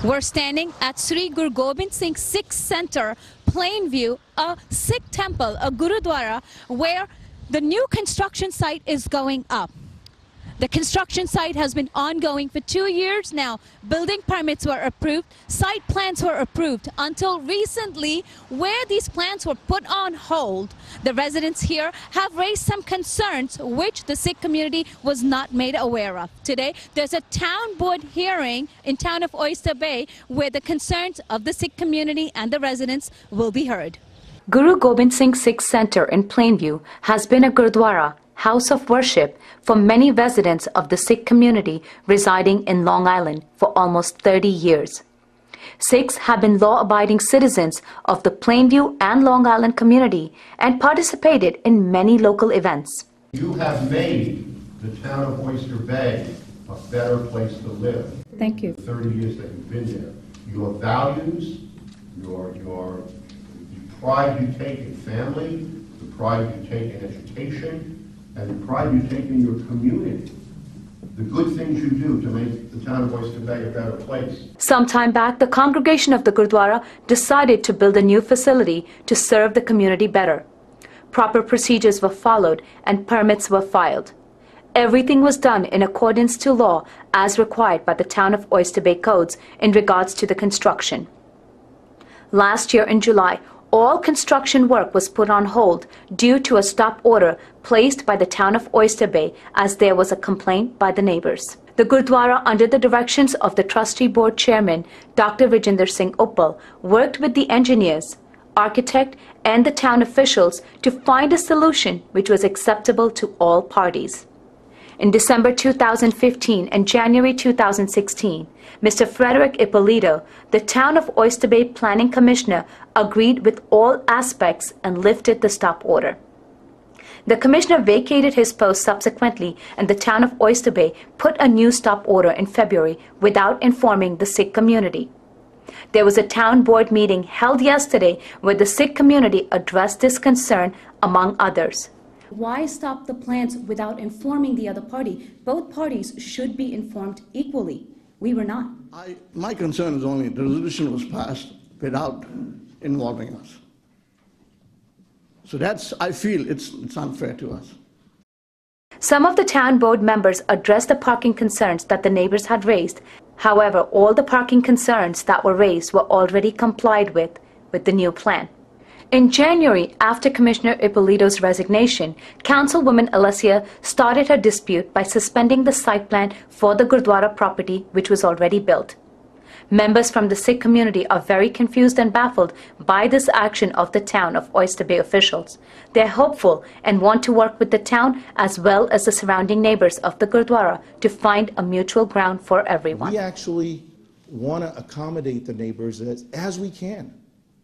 We're standing at Sri Guru Gobind Singh Sikh Center, Plainview, a Sikh temple, a Gurudwara, where the new construction site is going up. The construction site has been ongoing for 2 years now. Building permits were approved, site plans were approved until recently, where these plans were put on hold. The residents here have raised some concerns which the Sikh community was not made aware of. Today, there's a town board hearing in town of Oyster Bay where the concerns of the Sikh community and the residents will be heard. Guru Gobind Singh Sikh Center in Plainview has been a Gurudwara, house of worship, for many residents of the Sikh community residing in Long Island for almost 30 years. Sikhs have been law-abiding citizens of the Plainview and Long Island community and participated in many local events. You have made the town of Oyster Bay a better place to live. Thank you. 30 years that you've been there. Your values, the pride you take in family, the pride you take in education, and the pride you take in your community, the good things you do to make the town of Oyster Bay a better place. Some time back, the congregation of the Gurudwara decided to build a new facility to serve the community better. Proper procedures were followed and permits were filed. Everything was done in accordance to law as required by the town of Oyster Bay codes in regards to the construction. Last year in July, all construction work was put on hold due to a stop order placed by the town of Oyster Bay as there was a complaint by the neighbors. The Gurudwara, under the directions of the Trustee Board Chairman, Dr. Vijinder Singh Uppal, worked with the engineers, architect and the town officials to find a solution which was acceptable to all parties. In December 2015 and January 2016, Mr. Frederick Ippolito, the town of Oyster Bay Planning Commissioner, agreed with all aspects and lifted the stop order. The commissioner vacated his post subsequently, and the town of Oyster Bay put a new stop order in February without informing the Sikh community. There was a town board meeting held yesterday where the Sikh community addressed this concern, among others. Why stop the plans without informing the other party? Both parties should be informed equally. We were not. My concern is only the resolution was passed without involving us. So I feel it's unfair to us. Some of the town board members addressed the parking concerns that the neighbors had raised. However, all the parking concerns that were raised were already complied with the new plan. In January, after Commissioner Ippolito's resignation, Councilwoman Alessia started her dispute by suspending the site plan for the Gurudwara property, which was already built. Members from the Sikh community are very confused and baffled by this action of the town of Oyster Bay officials. They are hopeful and want to work with the town as well as the surrounding neighbors of the Gurudwara to find a mutual ground for everyone. We actually want to accommodate the neighbors as we can.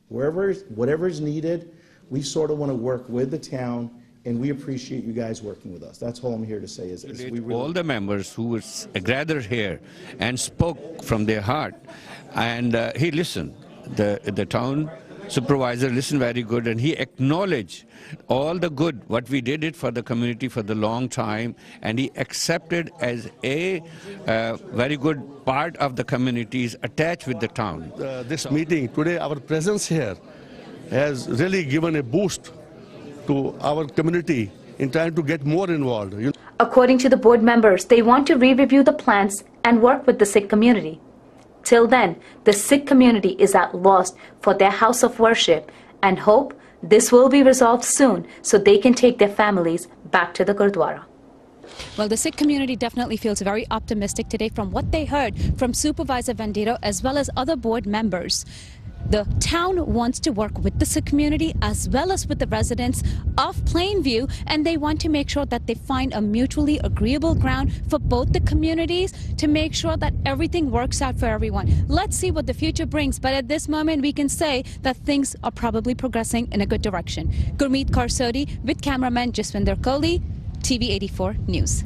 Whatever is needed, we sort of want to work with the town, and we appreciate you guys working with us. That's all I'm here to say. All the members who gathered here and spoke from their heart, and he listened. The town supervisor listened very good, and he acknowledged all the good, what we did it for the community for the long time, and he accepted as a very good part of the communities attached with the town. This meeting today, our presence here has really given a boost to our community in trying to get more involved. According to the board members, they want to re-review the plans and work with the Sikh community. Till then, the Sikh community is at loss for their house of worship and hope this will be resolved soon so they can take their families back to the Gurudwara. Well, the Sikh community definitely feels very optimistic today from what they heard from Supervisor Vandito as well as other board members. The town wants to work with the Sikh community as well as with the residents of Plainview, and they want to make sure that they find a mutually agreeable ground for both the communities to make sure that everything works out for everyone. Let's see what the future brings, but at this moment we can say that things are probably progressing in a good direction. Gurmeet Sodhi with cameraman Jaswinder Kohli, TV 84 News.